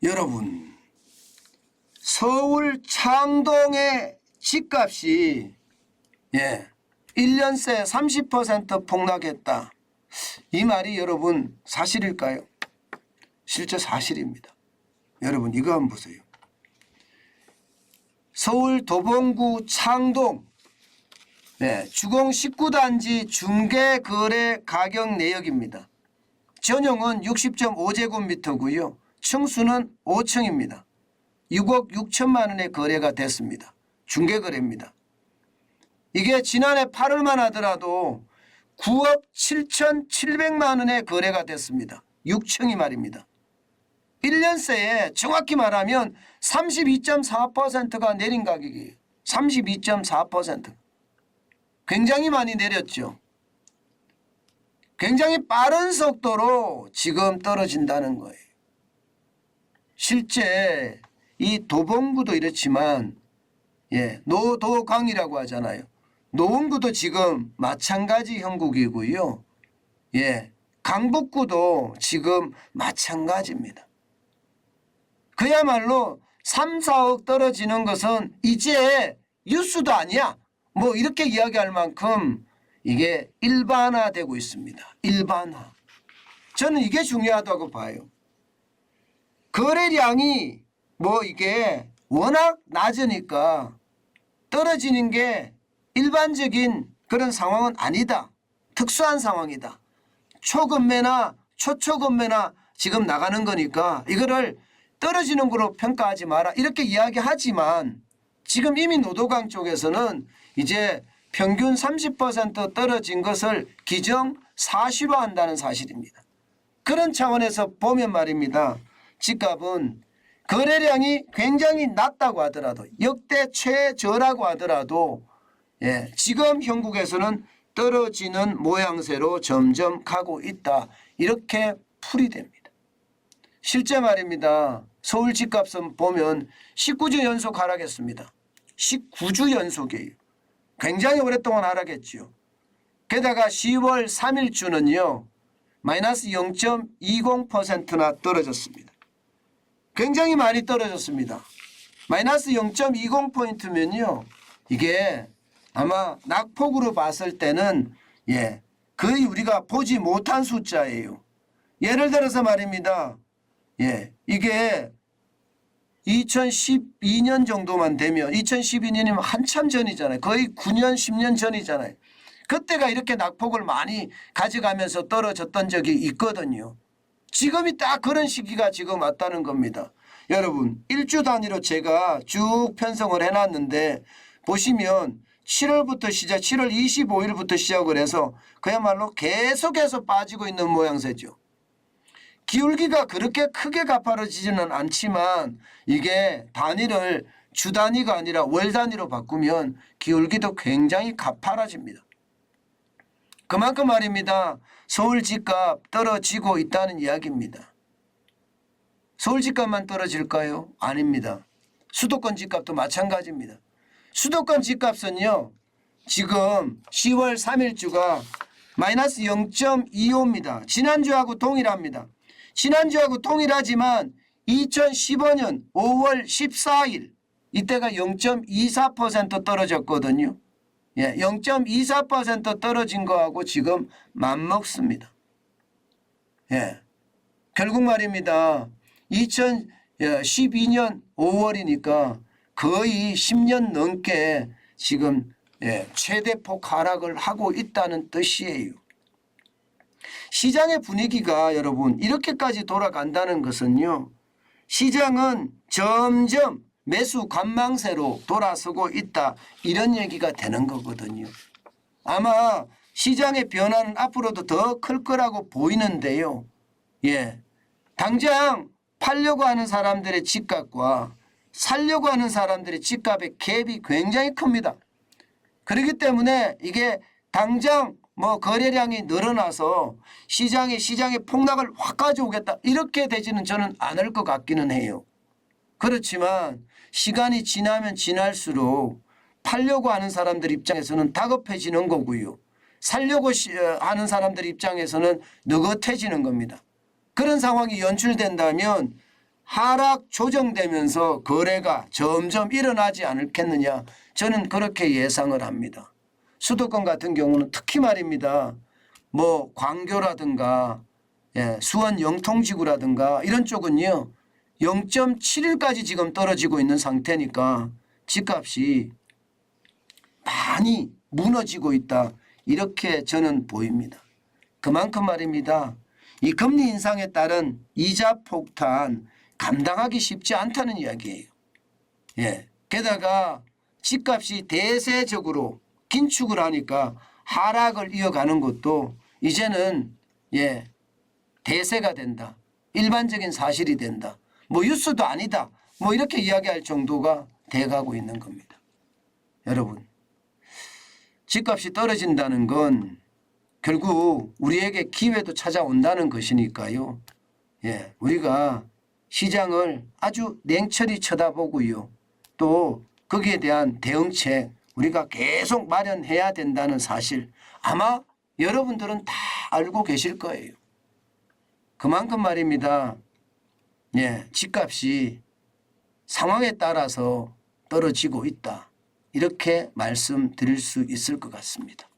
여러분, 서울 창동의 집값이 1년 새 30% 폭락했다. 이 말이 여러분 사실일까요? 실제 사실입니다. 여러분 이거 한번 보세요. 서울 도봉구 창동 주공 19단지 중개거래 가격 내역입니다. 전용은 60.5제곱미터고요. 층수는 5층입니다. 6억 6천만 원의 거래가 됐습니다. 중개거래입니다. 이게 지난해 8월만 하더라도 9억 7,700만 원의 거래가 됐습니다. 6층이 말입니다. 1년 새에 정확히 말하면 32.4%가 내린 가격이에요. 32.4%. 굉장히 많이 내렸죠. 굉장히 빠른 속도로 지금 떨어진다는 거예요. 실제 이 도봉구도 이렇지만 노도강이라고 하잖아요. 노원구도 지금 마찬가지 형국이고요. 강북구도 지금 마찬가지입니다. 그야말로 3, 4억 떨어지는 것은 이제 뉴스도 아니야. 뭐 이렇게 이야기할 만큼 이게 일반화되고 있습니다. 일반화. 저는 이게 중요하다고 봐요. 거래량이 뭐 이게 워낙 낮으니까 떨어지는 게 일반적인 그런 상황은 아니다. 특수한 상황이다. 초급매나 초초급매나 지금 나가는 거니까 이거를 떨어지는 거로 평가하지 마라. 이렇게 이야기하지만 지금 이미 노도강 쪽에서는 이제 평균 30% 떨어진 것을 기정사실화한다는 사실입니다. 그런 차원에서 보면 말입니다. 집값은 거래량이 굉장히 낮다고 하더라도 역대 최저라고 하더라도 지금 형국에서는 떨어지는 모양새로 점점 가고 있다. 이렇게 풀이됩니다. 실제 말입니다. 서울 집값은 보면 19주 연속 하락했습니다. 19주 연속이에요. 굉장히 오랫동안 하락했죠. 게다가 10월 3일 주는요. 마이너스 0.20%나 떨어졌습니다. 굉장히 많이 떨어졌습니다. 마이너스 0.20포인트면요. 이게 아마 낙폭으로 봤을 때는 거의 우리가 보지 못한 숫자예요. 예를 들어서 말입니다. 이게 2012년 정도만 되면 2012년이면 한참 전이잖아요. 거의 9년 10년 전이잖아요. 그때가 이렇게 낙폭을 많이 가져가면서 떨어졌던 적이 있거든요. 지금이 딱 그런 시기가 지금 왔다는 겁니다. 여러분 1주 단위로 제가 쭉 편성을 해놨는데 보시면 7월부터 시작 7월 25일부터 시작을 해서 그야말로 계속해서 빠지고 있는 모양새죠. 기울기가 그렇게 크게 가파라지지는 않지만 이게 단위를 주 단위가 아니라 월 단위로 바꾸면 기울기도 굉장히 가파라집니다. 그만큼 말입니다. 서울 집값 떨어지고 있다는 이야기입니다. 서울 집값만 떨어질까요? 아닙니다. 수도권 집값도 마찬가지입니다. 수도권 집값은요. 지금 10월 3일주가 마이너스 0.25입니다. 지난주하고 동일합니다. 지난주하고 동일하지만 2015년 5월 14일 이때가 0.24% 떨어졌거든요. 0.24% 떨어진 거하고 지금 맞먹습니다. 결국 말입니다. 2012년 5월이니까 거의 10년 넘게 지금 최대폭 하락을 하고 있다는 뜻이에요. 시장의 분위기가 여러분 이렇게까지 돌아간다는 것은요. 시장은 점점 매수 관망세로 돌아서고 있다. 이런 얘기가 되는 거거든요. 아마 시장의 변화는 앞으로도 더 클 거라고 보이는데요. 당장 팔려고 하는 사람들의 집값과 살려고 하는 사람들의 집값의 갭이 굉장히 큽니다. 그렇기 때문에 이게 당장 뭐 거래량이 늘어나서 시장의 폭락을 확 가져오겠다 이렇게 되지는 저는 않을 것 같기는 해요. 그렇지만 시간이 지나면 지날수록 팔려고 하는 사람들 입장에서는 다급해지는 거고요. 살려고 하는 사람들 입장에서는 느긋해지는 겁니다. 그런 상황이 연출된다면 하락 조정되면서 거래가 점점 일어나지 않겠느냐. 저는 그렇게 예상을 합니다. 수도권 같은 경우는 특히 말입니다. 뭐 광교라든가 수원 영통지구라든가 이런 쪽은요. 0.7일까지 지금 떨어지고 있는 상태니까 집값이 많이 무너지고 있다. 이렇게 저는 보입니다. 그만큼 말입니다. 이 금리 인상에 따른 이자 폭탄 감당하기 쉽지 않다는 이야기예요. 게다가 집값이 대세적으로 긴축을 하니까 하락을 이어가는 것도 이제는 대세가 된다. 일반적인 사실이 된다. 뭐 뉴스도 아니다. 뭐 이렇게 이야기할 정도가 돼가고 있는 겁니다. 여러분, 집값이 떨어진다는 건 결국 우리에게 기회도 찾아온다는 것이니까요. 우리가 시장을 아주 냉철히 쳐다보고요. 또 거기에 대한 대응책 우리가 계속 마련해야 된다는 사실 아마 여러분들은 다 알고 계실 거예요. 그만큼 말입니다. 집값이 상황에 따라서 떨어지고 있다. 이렇게 말씀드릴 수 있을 것 같습니다.